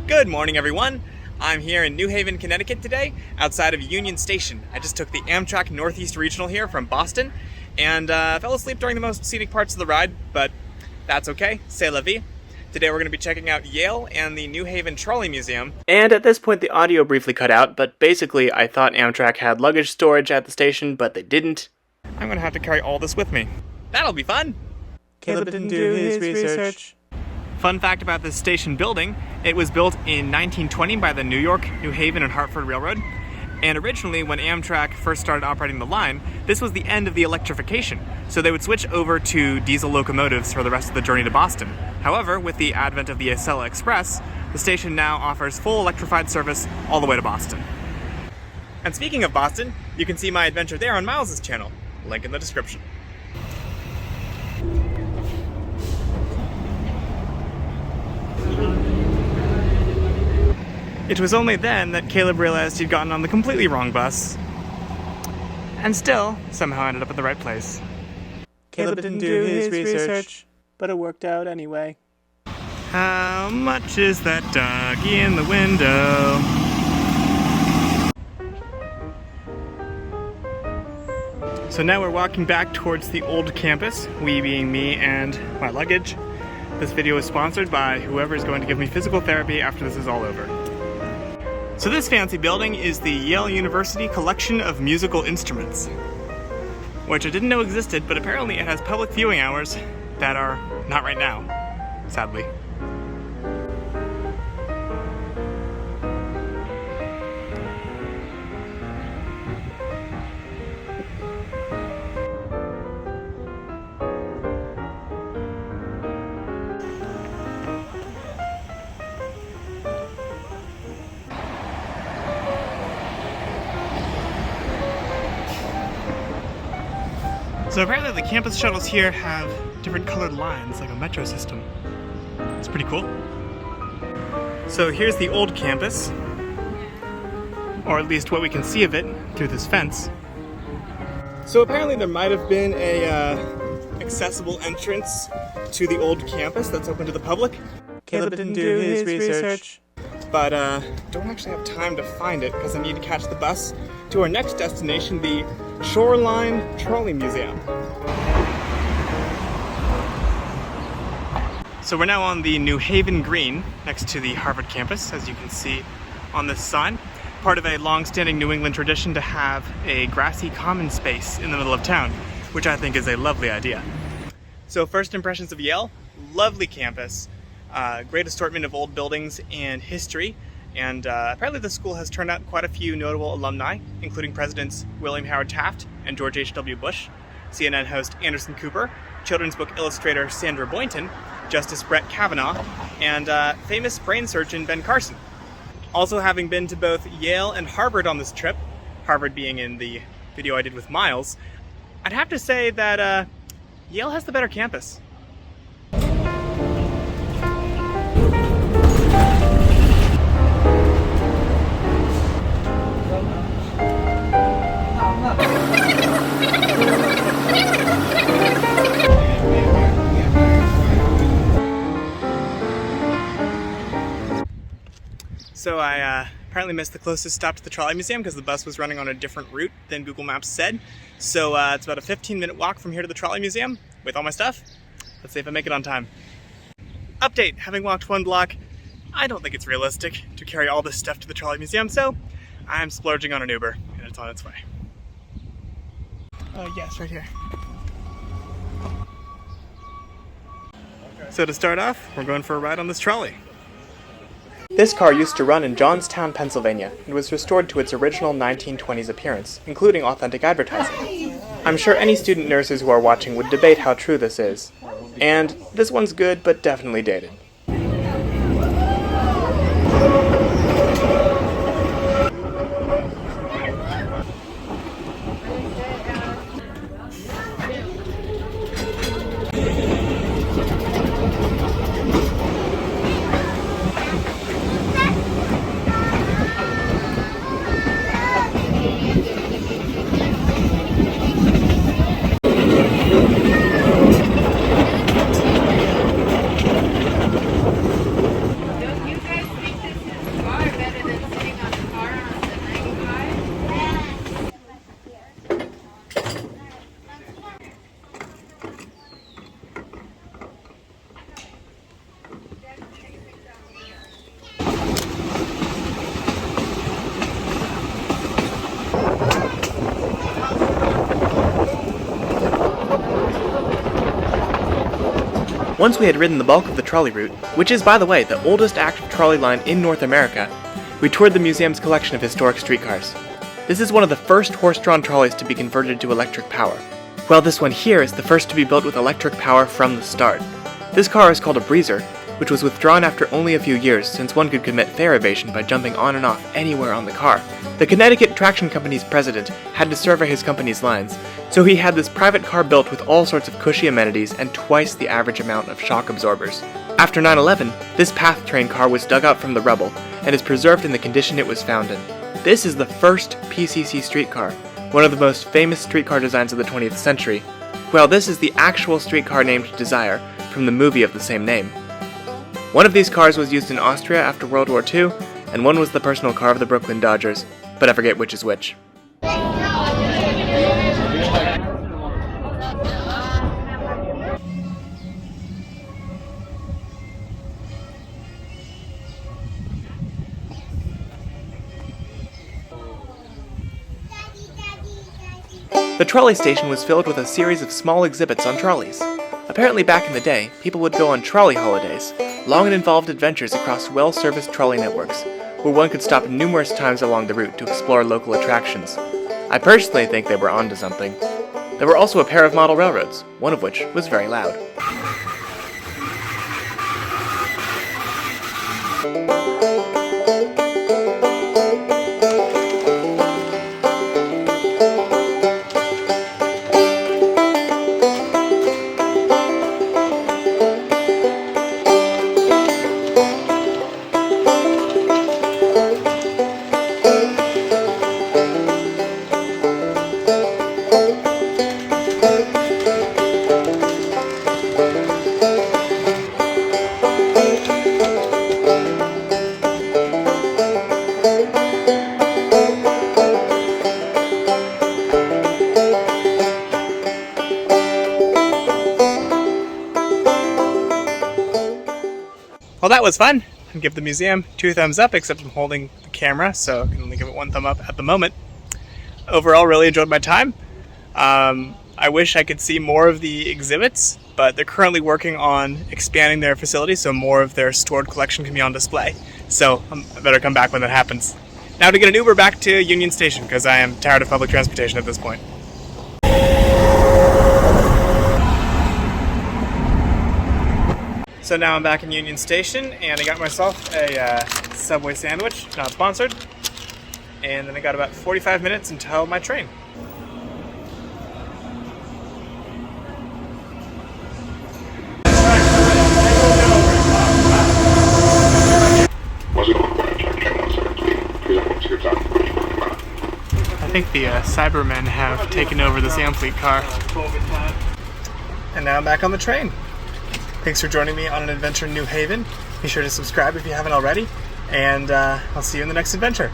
Good morning, everyone. I'm here in New Haven, Connecticut today, outside of Union Station. I just took the Amtrak Northeast Regional here from Boston, and fell asleep during the most scenic parts of the ride, but that's okay, c'est la vie. Today we're going to be checking out Yale and the New Haven Trolley Museum. And at this point the audio briefly cut out, but basically I thought Amtrak had luggage storage at the station, but they didn't. I'm going to have to carry all this with me. That'll be fun! Caleb didn't do his research. Fun fact about this station building, it was built in 1920 by the New York, New Haven, and Hartford Railroad. And originally, when Amtrak first started operating the line, this was the end of the electrification, so they would switch over to diesel locomotives for the rest of the journey to Boston. However, with the advent of the Acela Express, the station now offers full electrified service all the way to Boston. And speaking of Boston, you can see my adventure there on Miles' channel, link in the description. It was only then that Caleb realized he'd gotten on the completely wrong bus, and still somehow ended up at the right place. Caleb didn't do his research, but it worked out anyway. How much is that doggy in the window? So now we're walking back towards the old campus, we being me and my luggage. This video is sponsored by whoever is going to give me physical therapy after this is all over. So this fancy building is the Yale University Collection of Musical Instruments, which I didn't know existed, but apparently it has public viewing hours that are not right now, sadly. So apparently the campus shuttles here have different colored lines, like a metro system. It's pretty cool. So here's the old campus, or at least what we can see of it through this fence. So apparently there might have been a accessible entrance to the old campus that's open to the public. Caleb didn't do his research. But don't actually have time to find it because I need to catch the bus to our next destination, the Shore Line Trolley Museum. So we're now on the New Haven Green next to the Harvard campus, as you can see on this sign. Part of a long-standing New England tradition to have a grassy common space in the middle of town, which I think is a lovely idea. So first impressions of Yale, lovely campus. Great assortment of old buildings and history, and apparently the school has turned out quite a few notable alumni, including Presidents William Howard Taft and George H.W. Bush, CNN host Anderson Cooper, children's book illustrator Sandra Boynton, Justice Brett Kavanaugh, and famous brain surgeon Ben Carson. Also having been to both Yale and Harvard on this trip, Harvard being in the video I did with Miles, I'd have to say that Yale has the better campus. So I apparently missed the closest stop to the Trolley Museum because the bus was running on a different route than Google Maps said. So it's about a 15-minute walk from here to the Trolley Museum with all my stuff. Let's see if I make it on time. Update, having walked one block, I don't think it's realistic to carry all this stuff to the Trolley Museum, so I'm splurging on an Uber, and it's on its way. Oh yes, right here. So to start off, we're going for a ride on this trolley. This car used to run in Johnstown, Pennsylvania, and was restored to its original 1920s appearance, including authentic advertising. I'm sure any student nurses who are watching would debate how true this is. And this one's good, but definitely dated. Once we had ridden the bulk of the trolley route, which is, by the way, the oldest active trolley line in North America, we toured the museum's collection of historic streetcars. This is one of the first horse-drawn trolleys to be converted to electric power. Well, this one here is the first to be built with electric power from the start. This car is called a breezer, which was withdrawn after only a few years since one could commit fare evasion by jumping on and off anywhere on the car. The Connecticut Traction Company's president had to survey his company's lines, so he had this private car built with all sorts of cushy amenities and twice the average amount of shock absorbers. After 9/11, this PATH train car was dug out from the rubble and is preserved in the condition it was found in. This is the first PCC streetcar, one of the most famous streetcar designs of the 20th century. Well, this is the actual streetcar named Desire from the movie of the same name. One of these cars was used in Austria after World War II, and one was the personal car of the Brooklyn Dodgers, but I forget which is which. The trolley station was filled with a series of small exhibits on trolleys. Apparently back in the day, people would go on trolley holidays, long and involved adventures across well-serviced trolley networks, where one could stop numerous times along the route to explore local attractions. I personally think they were onto something. There were also a pair of model railroads, one of which was very loud. Well, that was fun. I'd give the museum 2 thumbs up, except I'm holding the camera, so I can only give it 1 thumb up at the moment. Overall, really enjoyed my time. I wish I could see more of the exhibits, but they're currently working on expanding their facility so more of their stored collection can be on display. So I better come back when that happens. Now to get an Uber back to Union Station, because I am tired of public transportation at this point. So now I'm back in Union Station, and I got myself a Subway sandwich, not sponsored, and then I got about 45 minutes until my train. I think the Cybermen have taken over this Amfleet car. And now I'm back on the train. Thanks for joining me on an adventure in New Haven. Be sure to subscribe if you haven't already, and I'll see you in the next adventure.